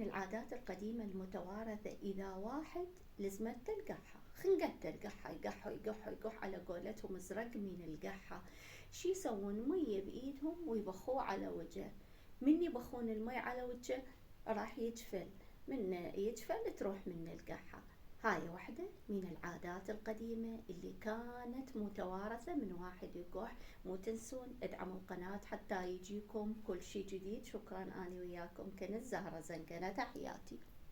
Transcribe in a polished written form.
العادات القديمة المتوارثة، إذا واحد لزمته القحة، خنقته القحة، يقح على قولتهم زرق من القحة، شي يسوون؟ مية بإيدهم ويبخوه على وجهه. من يبخون المي على وجهه راح يجفل، من يجفل تروح من القحة. هاي واحدة من العادات القديمة اللي كانت متوارثة من واحد يقح. مو تنسون ادعموا القناة حتى يجيكم كل شي جديد. شكرا، أنا وياكم كنز زهرة زنقنة، تحياتي.